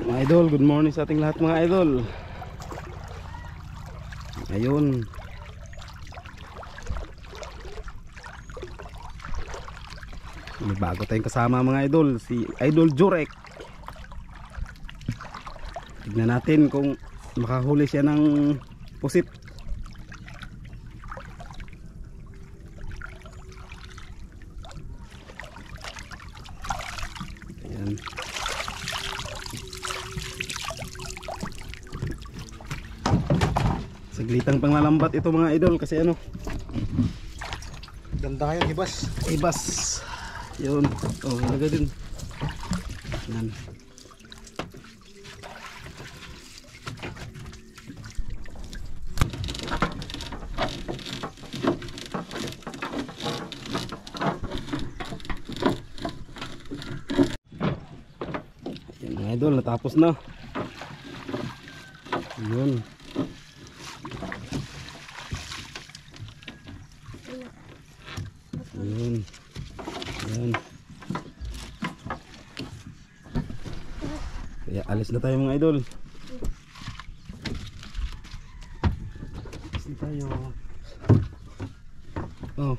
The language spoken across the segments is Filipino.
Mga idol, good morning sa ating lahat mga idol. Ayun. May bago tayong kasama mga idol, si Idol Jurek. Tignan natin kung makahuli siya ng pusit. Ayan. Saglitang panglalambat ito mga idol kasi ano, ganda yan, ibas. ibas. Yun. Oh, ilagay din. Yan. Yan mga idol, natapos na. Yun. Ayun. Ayan. Kaya alis na tayo mga idol. Alis na tayo. Oh.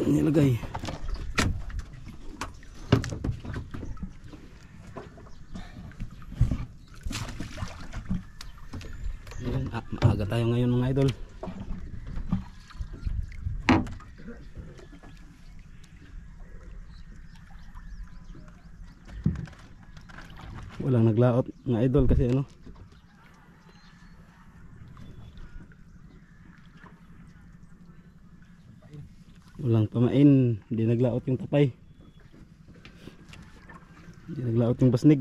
Nilagay. Ayan. Maaga tayo ngayon mga idol. Walang naglaot mga idol kasi ano, walang pamain, hindi naglaot yung tapay, hindi naglaot yung basnig.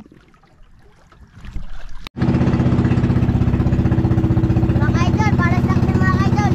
Mga idol, para sa akin mga idol.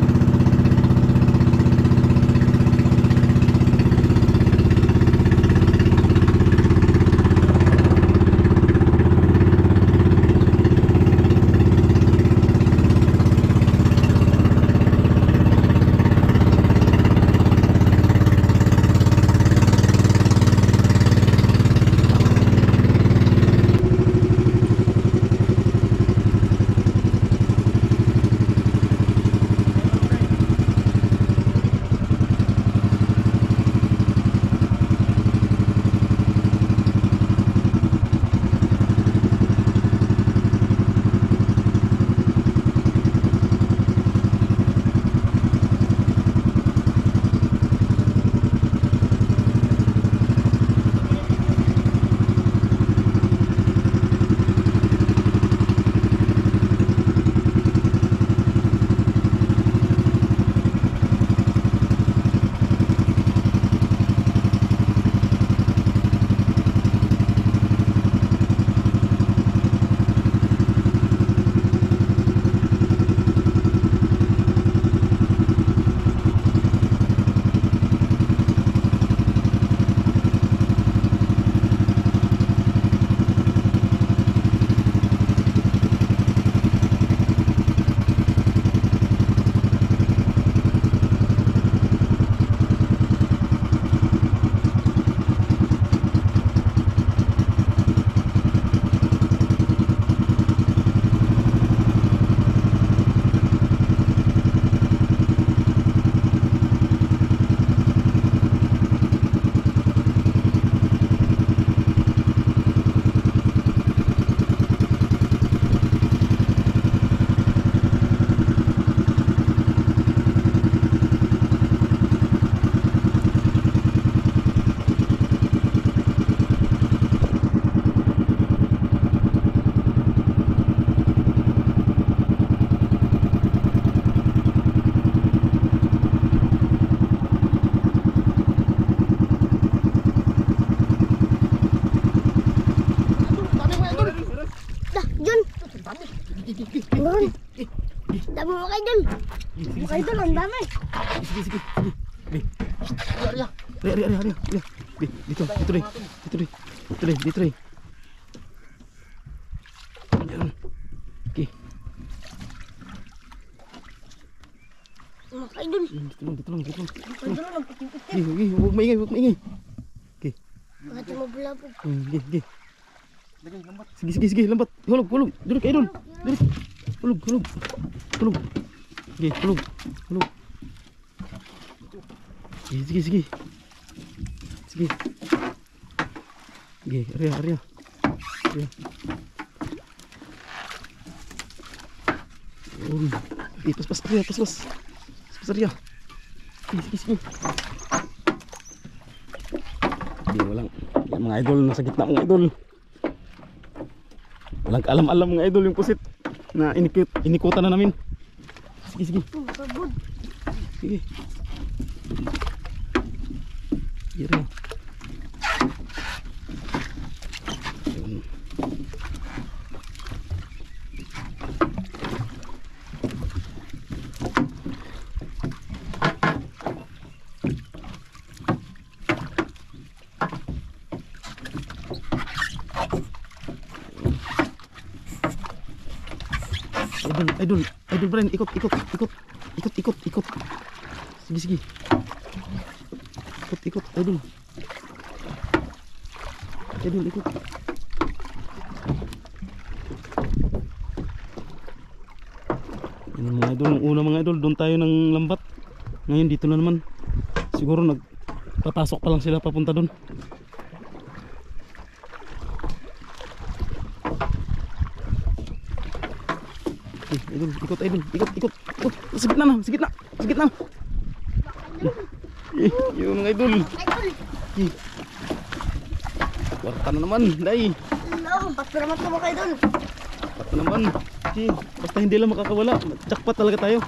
Doon. Dami mga idol. Mga idol, ang dami. Sige, sige, sige. Ria. Dito rin. Dito rin. Ayan. Okay. Mga idol. Dito lang. Mga idol, nagputin-putin. Huwag maingay. Okay. Mga tumabulabog. Okay. Sige, sige, sige, lambat. Hulog, hulog. Duduk, idol. Duduk. Hulog, hulog. Hulog. Sige, hulog. Hulog. Sige, sige, sige. Sige. Sige, area, area. Area. Pas, area, pas. Pas, area. Sige, sige, sige. Hindi, walang. Yan mga idol, nasa gitna mga idol. Walang kaalam-alam mga idol yung pusit na inikutan na namin. Sige, sige. Sige. Sige rin. Yun. Idol Brian, ikot. Sige. Ikot, idol, ikot. Yan mga idol, nung una mga idol, doon tayo ng lambat. Ngayon dito na naman. Siguro nagpapasok pa lang sila papunta doon. Idol, ikot. Sa gitna. Yung mga idol. Warta na naman, dai. Basta naman ito mga idol. Warta naman. Basta hindi lang makakawala. Jackpot talaga tayo.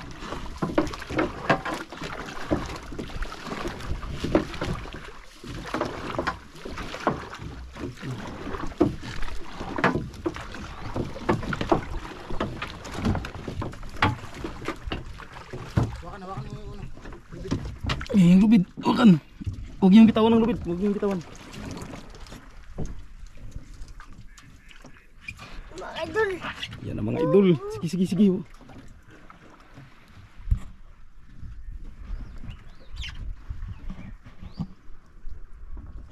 Yung lubid, wakan. Huwag yung bitawan ng lubid, huwag yung bitawan. Mga idol. Yan ang mga idol. Sige.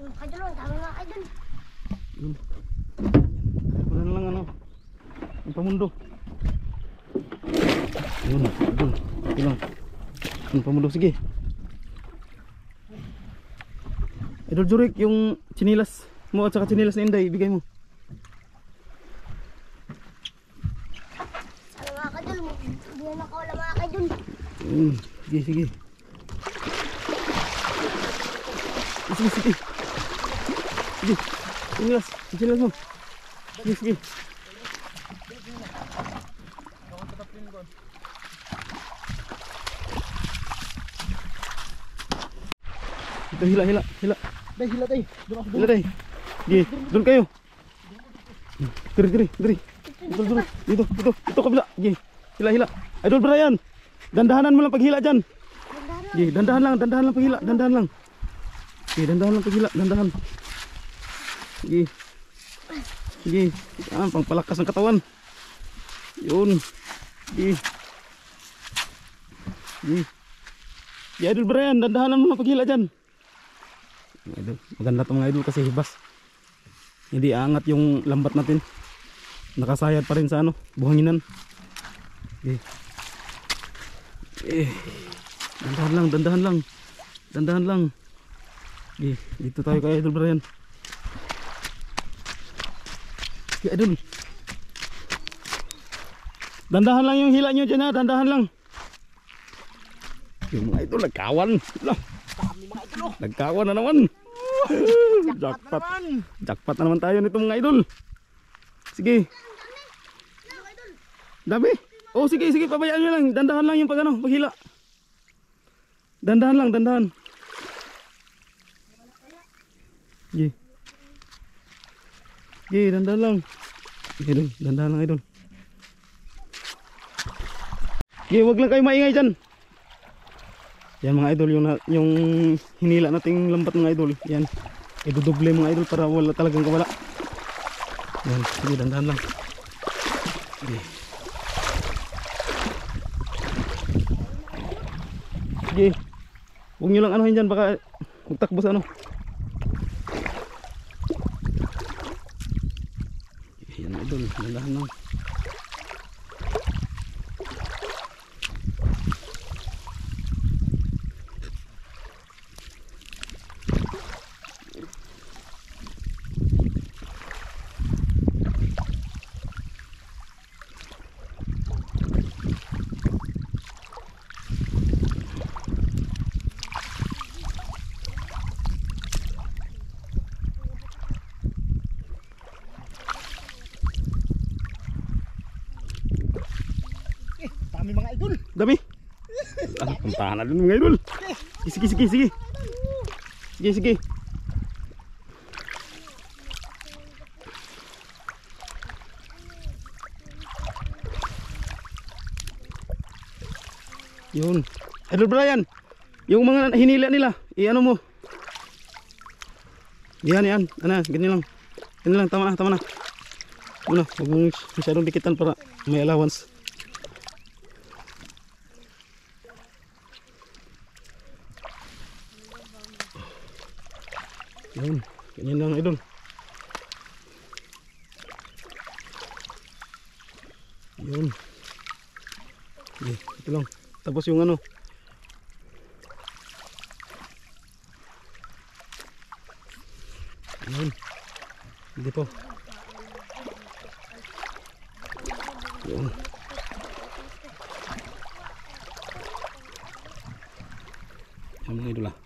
Mga idol, tama mga idol. Yun. Wala na lang ano. Ang pamundo. Yun, idol. Ito lang. Ang pamundo, sige. Idol Jurik, yung chinilas mo at saka chinilas na Inday, ibigay mo. Sana mga idol, hindi na nakawala mga idol. Sige. Sige. Chinilas mo. Sige. Ito, hila. Hila tayo. Sige, doon kayo. Diri. Dito kabila. Sige, hila. Idol Brian, dandahanan mo lang paghila dyan. Sige, dandahan lang paghila. Dandahan lang paghila. Sige. Pangpalakas ng katawan. Yun. Sige. Idol Brian, dandahanan mo lang paghila dyan. Idol, maganda itong mga idol kasi hibas. Hindi aangat yung lambat natin. Nakasayad pa rin sa buhanginan. Dandahan lang. Dito tayo kay Idol Brian. Idol, dandahan lang yung hila nyo dyan ha. Dandahan lang. Yung mga idol nagkawan. Nagkawan na naman. Jackpot na naman tayo nito mga idol. Sige. Dami. Oh sige, pabayaan nyo lang. Dandahan lang yung paghila. Dandahan lang. Sige, dandahan lang. Idol, dandahan lang idol. Sige, wag lang kayo maingay dyan. Yan mga idol, yung hinila nating lambat mga idol. Yan, idudoble mga idol para wala talagang kawala. Yan, sige, dandahan lang. Sige, huwag nyo lang anuhin dyan, baka magtakbo sa Ayan mga idol, nandahan lang. Dami mga idol. Dami. Puntahan na dun mga idol. Sige, sige, sige. Sige, sige. Yun. Idol Brian, yung mga hinila nila, i-ano mo. Yan, yan. Ano, ganyan lang. Ganyan lang, tama na, tama na. Ano, huwag mong masyadong dikitan para may allowance. Yun, ganyan lang idol. Yun. Okay, ito lang. Tapos yung ano. Yun. Dito. Yun. Yan mga idol ah.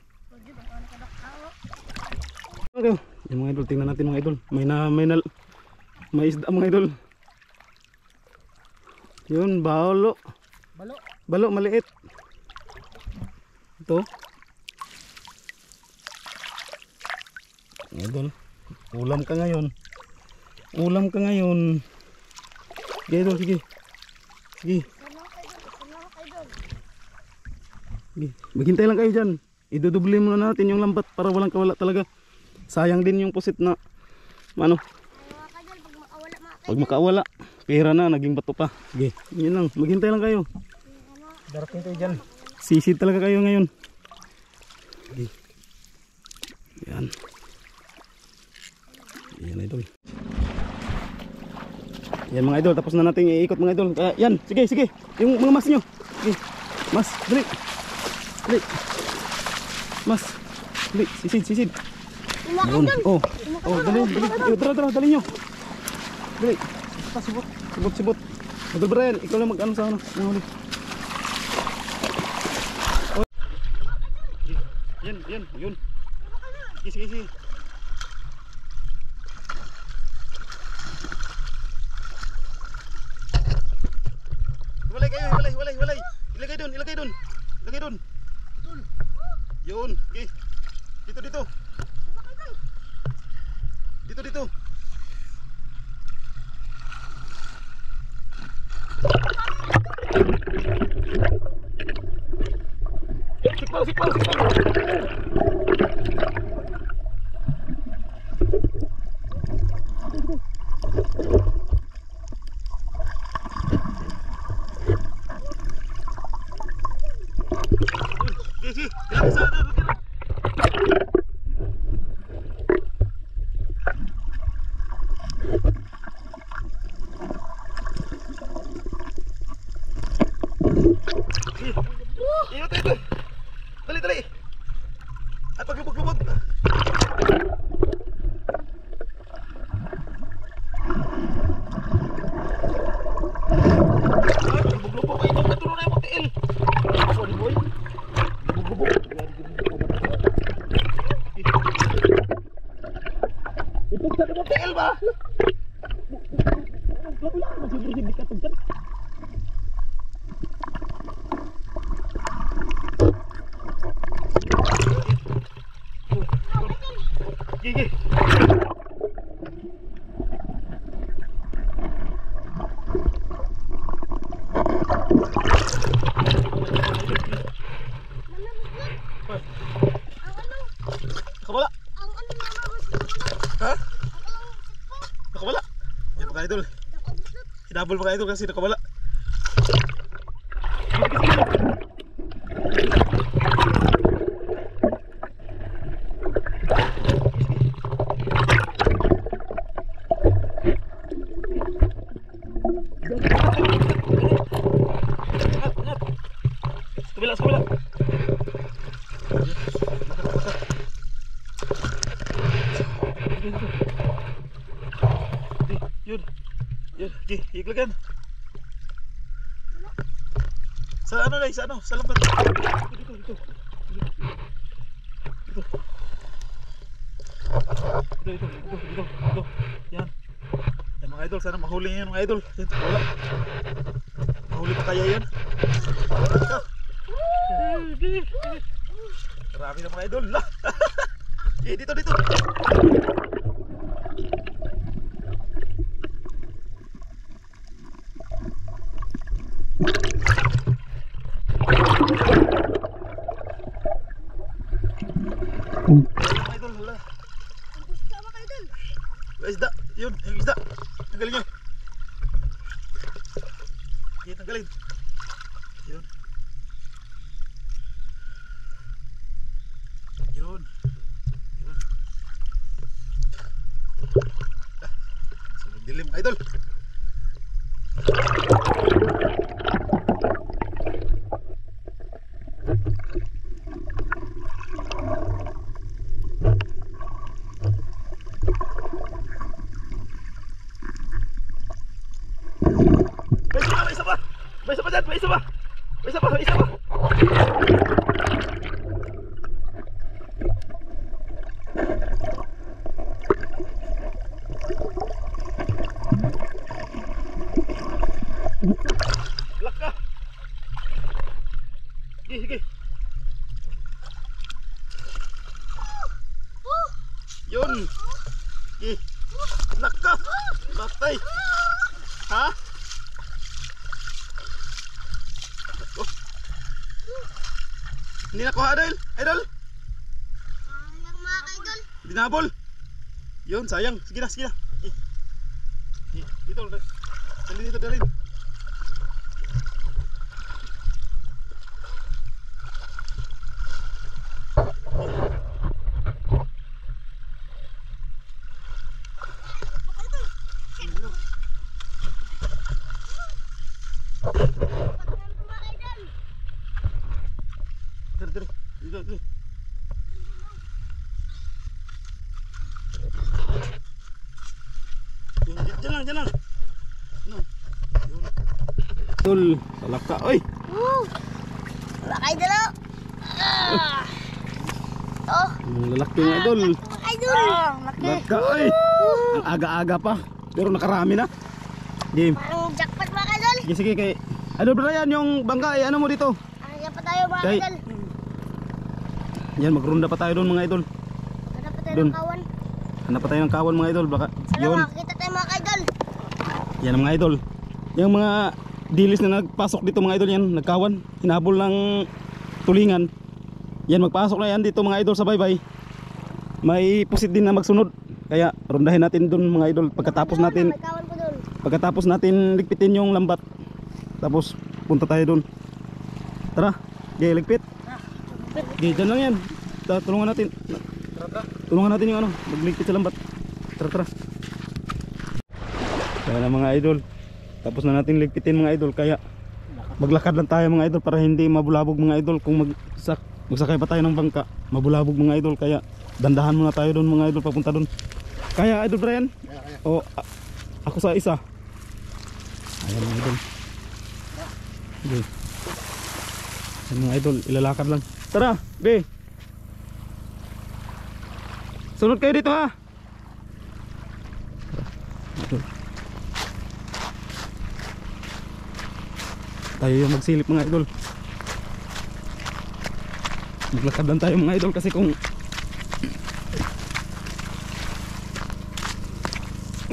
Okay, yung mga idol, tingnan natin mga idol. May isda mga idol. Yun, balo. Balo. Balo, maliit. Ito. Mga idol, ulam ka ngayon. Ulam ka ngayon. Sige idol, sige. Sige. Sige. Maghintay lang kayo dyan. Idudubli muna natin yung lambat para walang kawala talaga. Sayang din yung pusit na ano. Pag makawala, pera na, naging bato pa. Sige, yun lang, maghintay lang kayo. Darating kayo dyan. Sisid talaga kayo ngayon. Sige. Yan. Yan idol. Yan mga idol, tapos na natin iikot mga idol. Yan, sige, sige. Yung mga mas nyo. Sige. Mas, dali. Dali. Mas. Dali, sisid, sisid. Yun. Oh, oh, dali, dali. Tara, dali nyo. Dali. Sibot, sibot, sibot. Idol Brian, ikaw lang mag-ano sa ano. Nahuli. Oh. Yan, yan, yun. Sige, sige, sige. Hiwalay kayo, hiwalay, hiwalay, hiwalay. Ilagay dun, ilagay dun. Ilagay dun. Yun, okay. Dito, dito. Dito, dito. Sikpaw, sikpaw, sikpaw. Dali, dali. At paglubog-lubog. Lubog-lubog kayo. Natulo na yung magtiil. Sorry boy. Lubog-lubog. Ito sa yung magtiil ba? Wala. Masibig-ibig ka tagkat. Gigi. Nakawala. Ha? Nakawala. Yan mga idol. Hinabol mga idol kasi nakawala. Yun. Yun. Okay, higlagan. Sa ano na, sa ano? Sa lambat. Dito, dito. Dito. Yan. Yan mga idol, sana mahuli yan mga idol. Yan, wala. Mahuli pa kaya yan? Marami na mga idol. Dito. Idol, hala. Sama kayo dun. Isda, yun, yung isda. Tanggalin nyo. Sige, tanggalin. Yun. Yun. Yun. Sunod dilim, idol. May isa pa dyan, may isa pa. Laka. Sige. Yun. Sige. Laka. Latay. Ha? Hindi nakuha, idol. Sayang mga kaidol. Hindi nahabol. Yun, sayang. Sige na. Dito. Dalhin. Dito. Diyan lang. No. Yun. Idol, talaka. Oy. Mga kaidol. Oh. Ang lalaki ng idol. Mga kaidol. Laki. Laka, oy. Ang aga-aga pa. Pero nakarami na. Game. Parang jackpot mga kaidol. Sige kay Idol Brian, yung bangka ano mo dito? Kaya pa tayo mga Kay- kaidol. Yan, magrunda pa tayo doon mga idol. Hanap pa tayo Dun. ng kawan. Hanap pa tayo ng kawan mga idol. Baka Sana yun. makakita tayo mga kaidol. Yan ang mga idol. Yung mga dilis na nagpasok dito mga idol, yan nagkawan, hinabol ng tulingan. Yan, magpasok na yan dito mga idol sa baybay. May pusit din na magsunod. Kaya rondahin natin doon mga idol May kawan po dun. pagkatapos natin ligpitin yung lambat. Tapos punta tayo doon. Tara, gay ligpit. Gay, dyan lang yan. Tulungan natin. Tulungan natin yung ano, magligpit sa lambat. Tara. Kaya na mga idol. Tapos na natin ligpitin mga idol. Kaya maglakad lang tayo mga idol para hindi mabulabog mga idol. Kung magsakay pa tayo ng bangka, mabulabog mga idol. Kaya dandahan muna tayo doon mga idol papunta doon. Kaya idol Brian? O ako sa isa. Ayan mga idol. Okay. Ayan mga idol, ilalakad lang. Tara, be. Sunod kayo dito ha. Idol. Tayo yung magsilip mga idol. Maglakad lang tayo mga idol kasi kung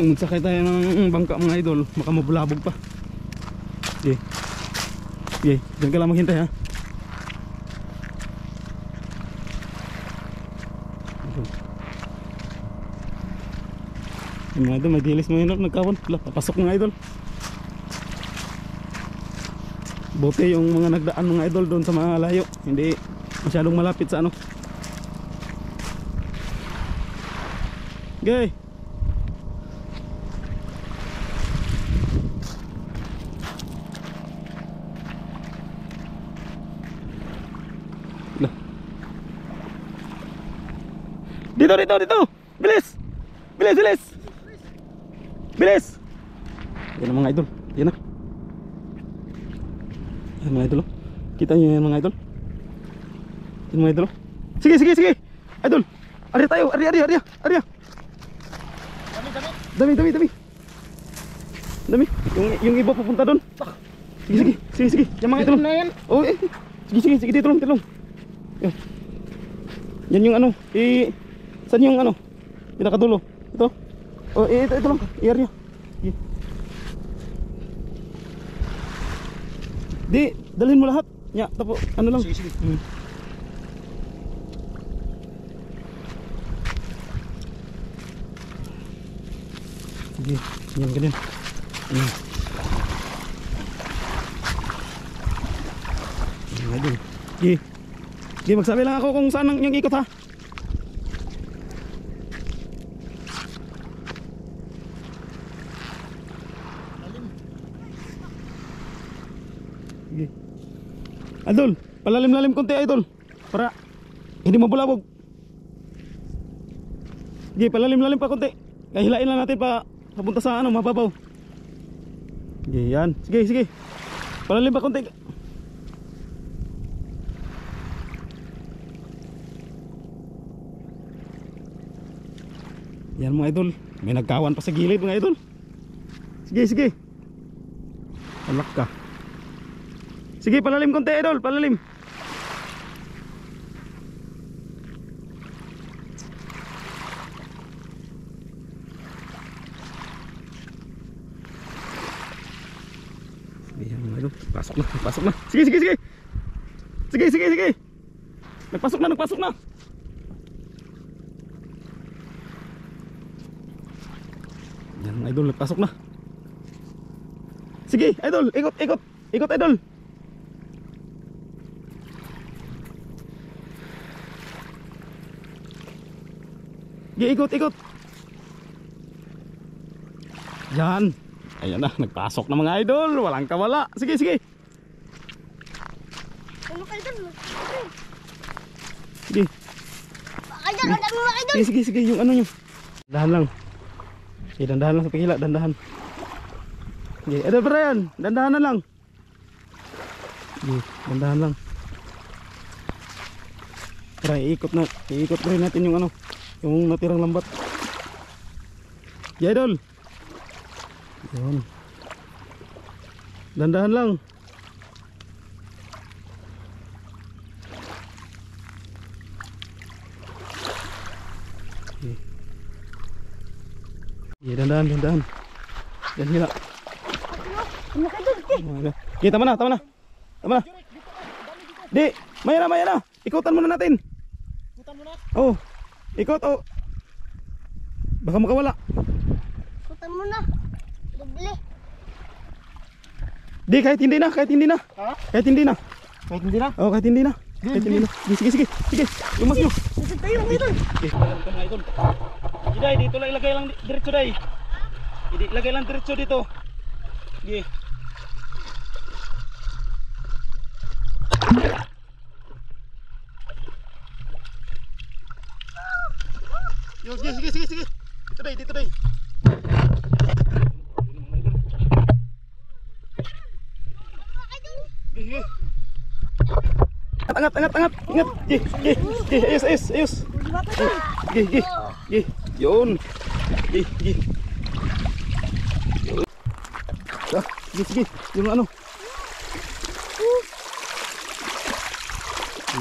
magsakay tayo ng bangka mga idol, baka mabulabog pa. Okay. Diyan ka lang maghintay ha. Yung mga idol, may dilis mga idol, nagkawan. Papasok mga idol. Buti yung mga nagdaan mga idol doon sa mga layo, hindi masyadong malapit sa ano. Okay. Dito. Bilis. Bilis, bilis. Bilis. Yan ang mga idol. Yan na. Yan mga idol. Oh. Kita nyo yan mga idol. Yan mga idol. Oh. Sige, sige, sige. Idol. Arya tayo. Arya, arya, arya. Arya. Dami, dami, dami. Dami. Yung iba pupunta doon. Sige, sige. Sige, sige. Yan mga idol. Oh, eh. Sige, sige, sige. Dito lang, dito lang. Yan. Yan yung ano. Saan yung ano? Pinakadulo. Ito. Oh, ito lang. I-area. Di, dalhin mo lahat. Ya, tapo, ano lang. Sige, sige. Sige, yan ganyan. Ayan. Sige. Sige, magsabi lang ako kung saan yung ikot ha. Sige. Idol, palalim-lalim konti idol. Para hindi mabulabog. Sige, palalim-lalim pa konti. Kahilain lang natin pa papunta sa ano, mababaw. Sige, yan. Sige, sige. Palalim pa konti. Yan mga idol. May nagkawan pa sa gilid mga idol. Sige, sige. Alak ka. Sige, palalim konti idol, palalim. Ayan mga idol, pasok na, pasok na. Sige, sige, sige. Sige, sige, sige. Nagpasok na, nagpasok na. Ayan mga idol, nagpasok na. Sige, idol, ikot, ikot. Ikot idol. Sige, ikot, ikot. Yan. Ayan na, nagpasok na mga idol. Walang kawala. Sige, sige. Ano kayo dun? Sige. Idol, ang dami mga idol. Sige, sige, sige. Yung ano nyo. Dahan lang. Sige, dandahan lang sa pagkila. Dandahan. Sige, idol Brian. Dandahan na lang. Sige, dandahan lang. Tara, iikot na. Iikot rin natin yung ano. Yung natirang lambat. Sige, idol. Yun. Dandahan lang. Okay. Yeah, dandahan, dandahan. Dan hila. Ano kayo dun? Okay, tama na, tama na. Tama na. Di, maya na, maya na. Ikutan muna natin. Ikutan mo na. Oh, ikot, oh. Baka makawala. Kutan mo na. Bibili. Di, kahit hindi na, kahit hindi na. Ha? Kahit hindi na. Kahit hindi na. Oh, kahit hindi na. Kahit hindi na. Sige, sige, sige. Lumas nyo. Nasaan tayo mga idol? Okay, mga idol. Day, dito lang ilagay lang diretso day. Ilagay lang diretso dito. Sige. Yo, sige, sige, sige, sige. Dito day, dito day. Sige. Angat, angat, angat. Ingat. Sige, sige, sige. Ayos, ayos, ayos. Sige, sige. Sige. Yun. Sige, sige. Yun. Ah, sige, sige. Yung ano.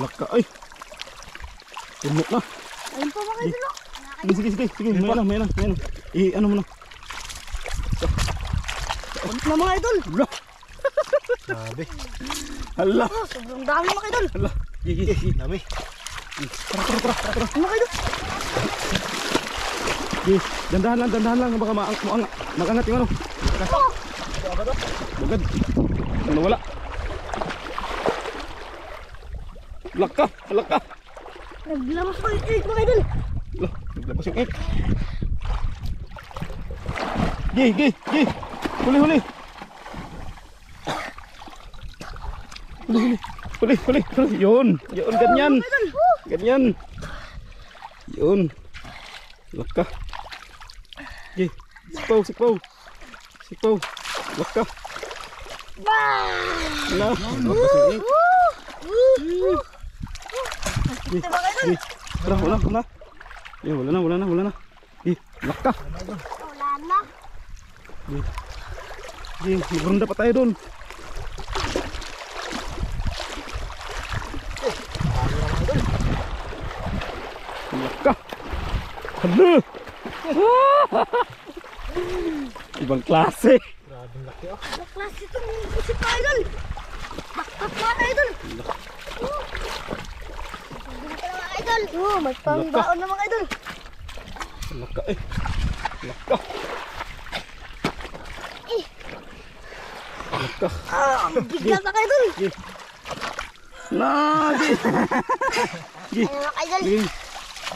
Laka, ay. Tumok na. Ayun po mga idol. Sige, sige, sige. Sige, may lang, may lang, may lang. Ano mo na. Ulit na mga idol. Hala. Sabi. Hala. Oh, sobrang dami mga idol. Hala. Sige, sige, sige. Dami. Tara, tara, tara, tara, tara. Ano mga idol? Sige, dandahan lang. Baka makangat yung ano. Bagad. Ano wala. Laka, laka. Naglamas pa yung egg mga idol. Lah, naglabas yung egg. Gi, gi, gi. Huli, huli. Huli, huli. Huli, huli, huli. Yun, yun, ganyan. Ganyan. Yun. Laka. Okay. Sikpaw, sikpaw. Sikpaw. Laka. Wala. Okay. Okay. Tara, wala, wala. Eh, wala na. Eh, laka. Wala na. Eh, magronda pa tayo doon. Laka. Hala. Ibang klase. Grabing laki oh. Ang klase ito ng isip pa idol. Bakit na idol. Hindi ka naman idol. May pangbaon naman idol. Laka eh. Laka. Laka. Ang bigat na idol. Lagi. Ano naman idol. Sige.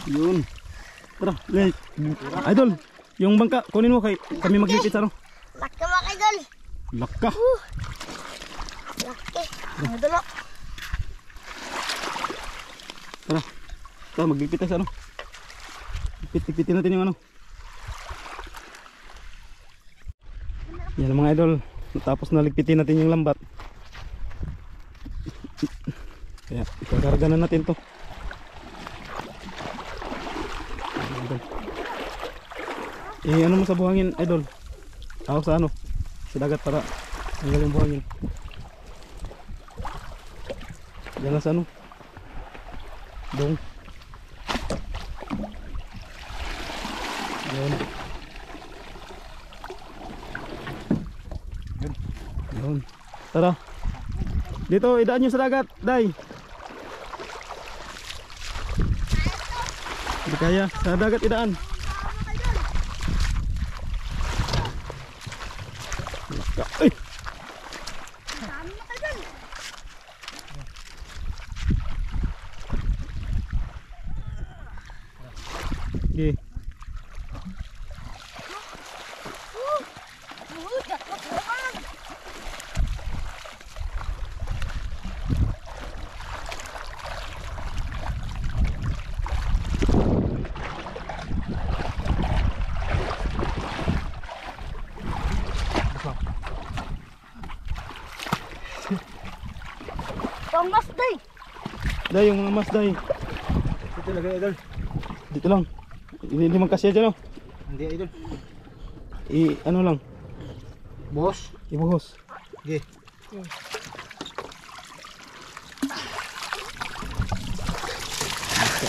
Yun. Tara, late. Idol, yung bangka, kunin mo kay kami maglipit sa ano. Laki naman idol. Laka. Laki. Idol o. Tara. Tara, maglipit tayo sa ano. Lipitin natin yung ano. Yan mga idol. Tapos naligpitin natin yung lambat. Kaya ikakarga na natin to. Idol. Eh ano mo sa buhangin idol? Ako sa ano? Sa dagat para tanggal yung buhangin. Diyan na sa ano? Dong. Yun. Yun. Tara. Dito, idaan nyo sa dagat, Day. Hindi kaya, sa dagat idaan. Laka. Ay! Okay. Pangmas day. Day, yung mga mas, Day. Ito lagay idol. Dito lang. Hindi man kasya dyan, oh. Hindi idol. Ano lang, Boss. ibuhos. Okay.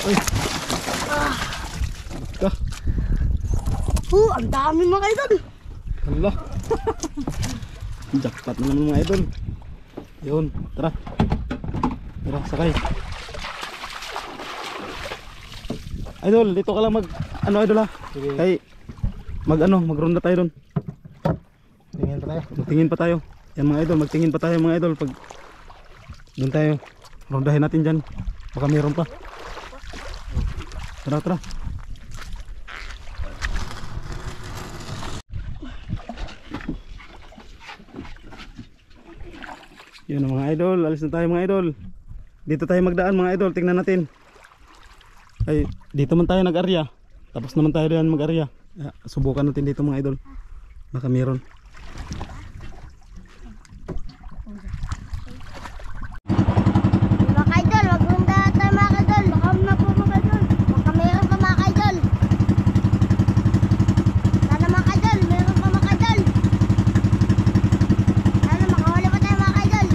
Ay. Laka. Ang dami mga idol. Hala. Jackpot na naman mga idol. Yun, tara. Tara, sakay. Idol, dito ka lang mag ano idol ha. Sige. Kay magronda tayo doon. Tingin pa tayo. Magtingin pa tayo. Yan mga idol, magtingin pa tayo mga idol pag doon tayo. Rondahin natin diyan. Baka mayroon pa. Tara, tara. Yun ang mga idol, alis na tayo mga idol. Dito tayo magdaan mga idol, tingnan natin. Ay, dito man tayo nag-area. Tapos naman tayo diyan mag-area. Subukan natin dito mga idol. Baka meron. Mga idol, maganda tayo mga idol. Baka na po mga idol. Baka meron pa mga idol. Sana mga idol, meron pa mga idol. Sana makahuli pa tayo mga idol.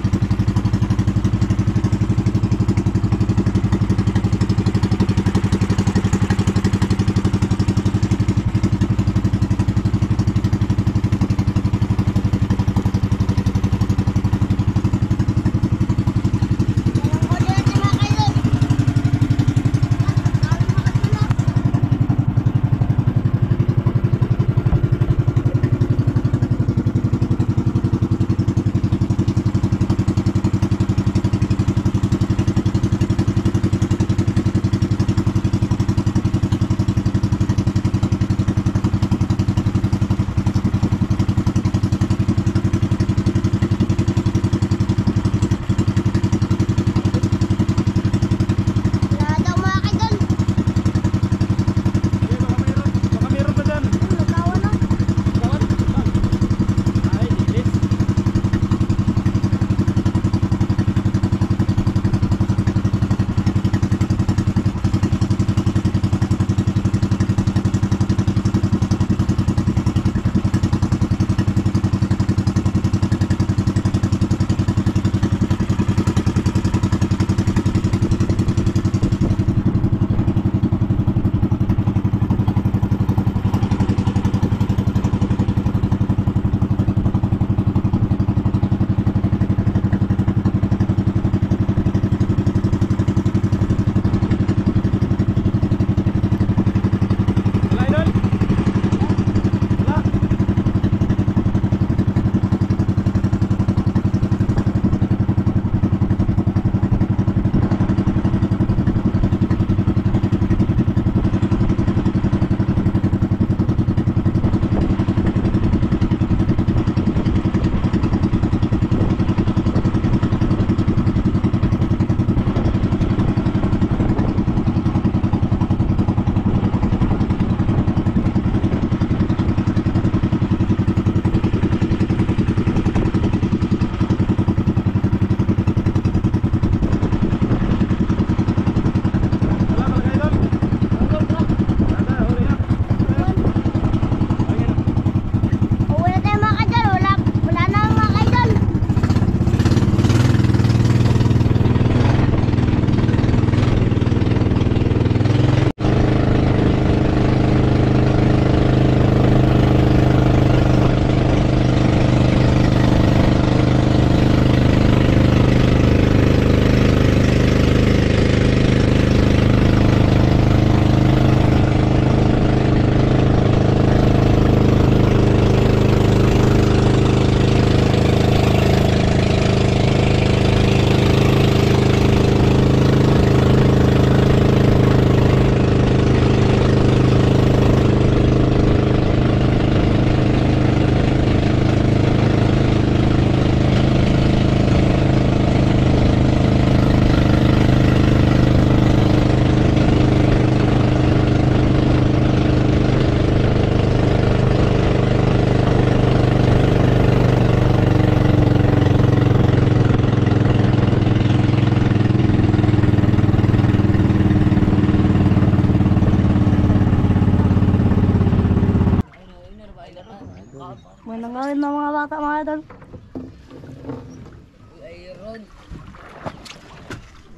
May nangalit na mga bata mga idol.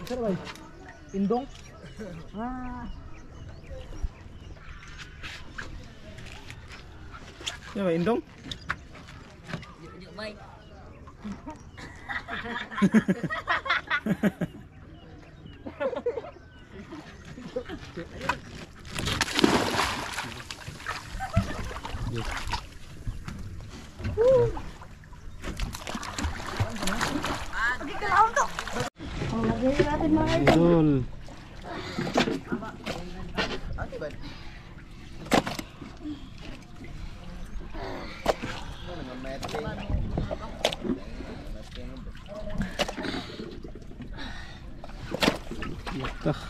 Sir, bay. Indong. Yan ba, indong? Ang lagay natin mga idol. Idol. Yakah.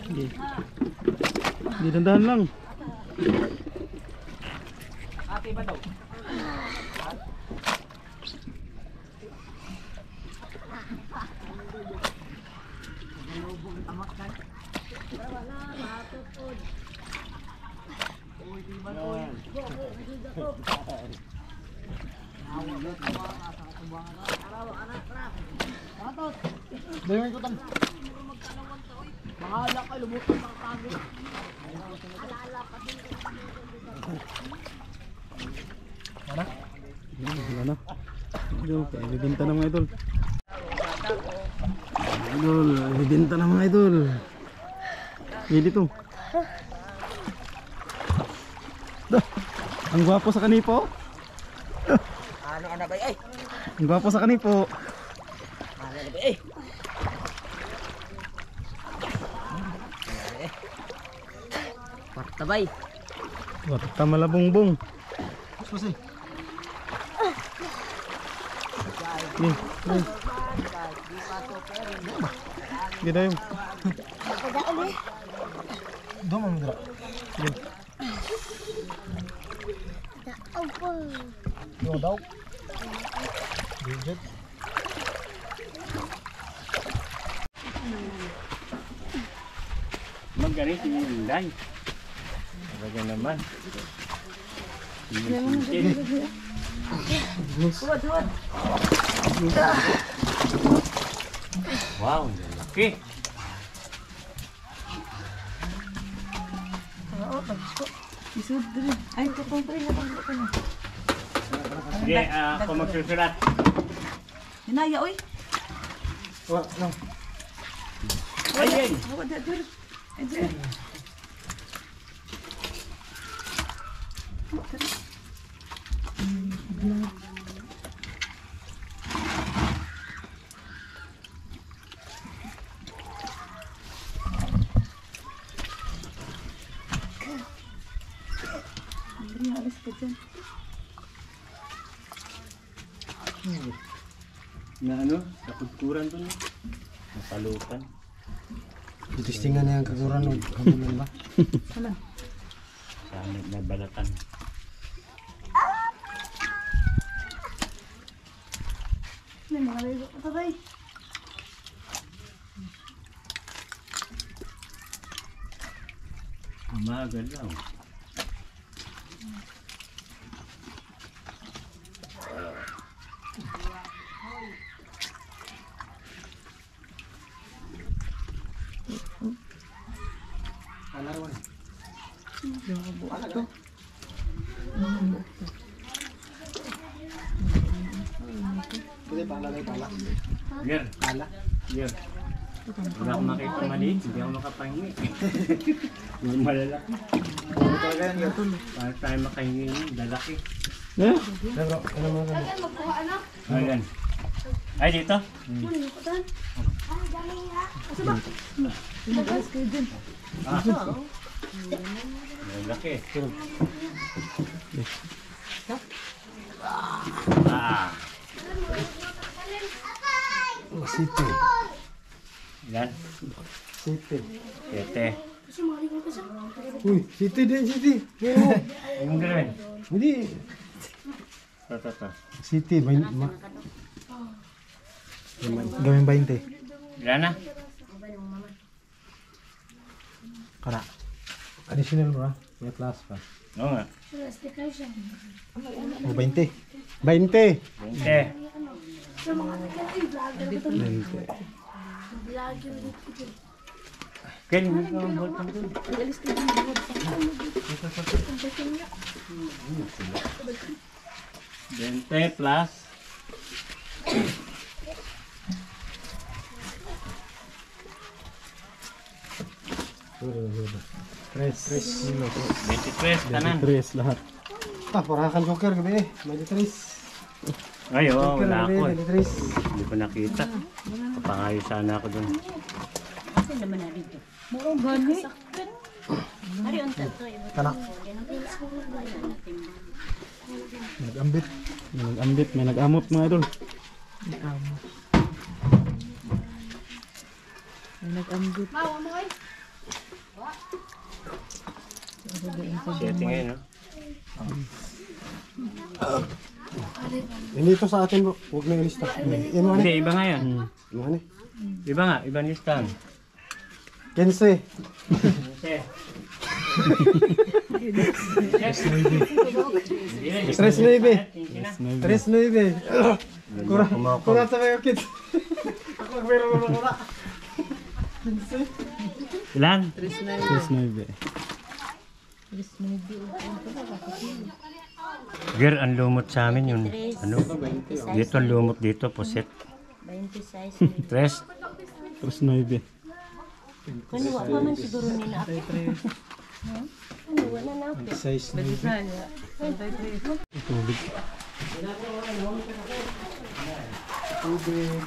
Hindi. Hindi, dandahan lang. Dahil ko tam. Wala na. Idol, ibibenta na mga idol. Idol, ibibenta na mga idol. Hindi dito. Dah, ang gwapo sa kanipo. Ano ana bay ay? Ang gwapo sa kanipo. Ano na bay ay? Kwarta bay. Wata malabongbong. Susi. Ni, ni. Gida yung. Pagdaan eh. Doon mo dira. Sige. Daan po. Doon daw. Digit. Magaling si Inday. Talaga naman. Wow, laki. Sige, ako magsusulat. Hinaya oy. Wa, no. Ay, ay. Na ano, sa kulturan to no? Napalutan. Itistingan na yung kaguran o kamulan ba? Sa nagbalatan. May mga ligo pa bay. Umagal lang. Pwede pala kayo pala. Ger, ger. Wala akong makita maliit, hindi ako makapahingi. Yung malalaki. Ano talaga yan yun? Para tayo makahingi yung lalaki. Eh? Pero, ano mo na? Ayan, magkuha anak. Ayan. Ay, dito? Ano yung kutan? Ay, dami nga. Asa ba? Lalaki. Ah, City. yan. City. Sete. Kasi mga ligo kasi. Uy, City din, City. Yung gawin. Hindi. Ito. City, gawin 20. Ilan na? Kana. Additional bro. May plus pa. Oo nga. O 20. 20. 20. Ken, hindi ka ang ballpen doon. 20 plus. Tres. 23 tanan. 3 lahat. Ah, para kang joker gabi eh. 23. Ay, oo, Joker wala gabi, ako eh. 23. Hindi ko nakita. Pangayo sana ako doon. Tanak. Nag-ambit. May nag-ambit, may nag-amot mga idol. Setting ngayon, no? Hindi ito sa atin bro. Huwag na ilista. Yan mo Hindi, ano? iba nga yan. Yan ano? Iba nga, ibang listahan. 15. Tres nueve. Tres nueve. Kurang sa mga kids. Ako meron mo na. Ilan? 3-9. Gir, ang lumot sa amin yun. Ano? Dito ang lumot dito, puset. 26. 3. 3-9. Kano wa pa man siguro ni na. Ano wala na ako. Size na. Tubig.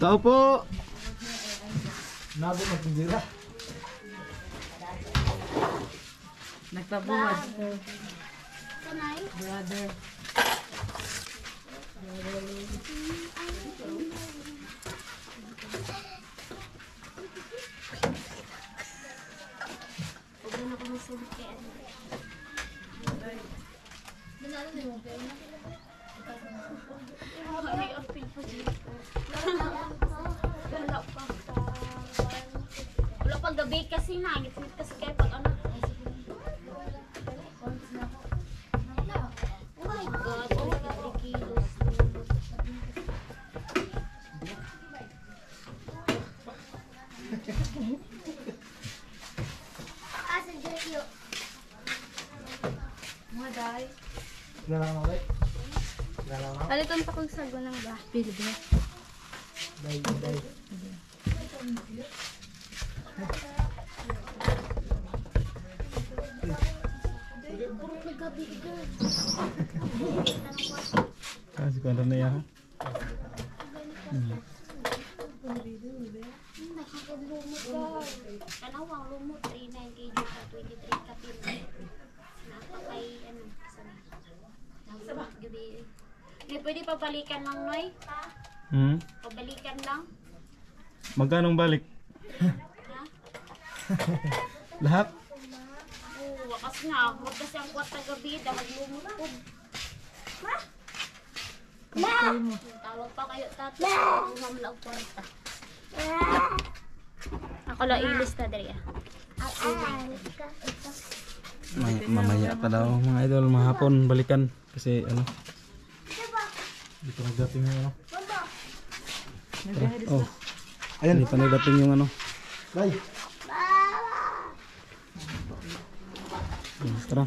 Tao po. Nabo magtindira. Nagpabuhat. Wala pag gabi kasi nangit kasi kaya pag ano. Oh my God, 23 kilos. Asan dyan yun? Nalangaw. Alitan pa kong sago ng ba? Pili ba? Day. Nagabi ka. Kasi kung ano na yan. Nakakaglumot ka. Kanawang lumot, 39 kg ka, 23 ka pin. Napakay, ano, sa gabi. Hindi pwede pabalikan lang, Noy? Pabalikan lang? Magkanong balik? Lahat? Oo, wakas nga. Huwag kasi ang kwat na gabi, dahil lumot ko. Tawag pa kayo, tata. Umam lang kwarta. Ako lang ilis na, Daria. Mamaya pa daw mga idol, mahapon balikan kasi ano. Dito nagdating yung ano. Tara. Oh. Ayan, hindi pa nagdating yung ano. Day. Tara.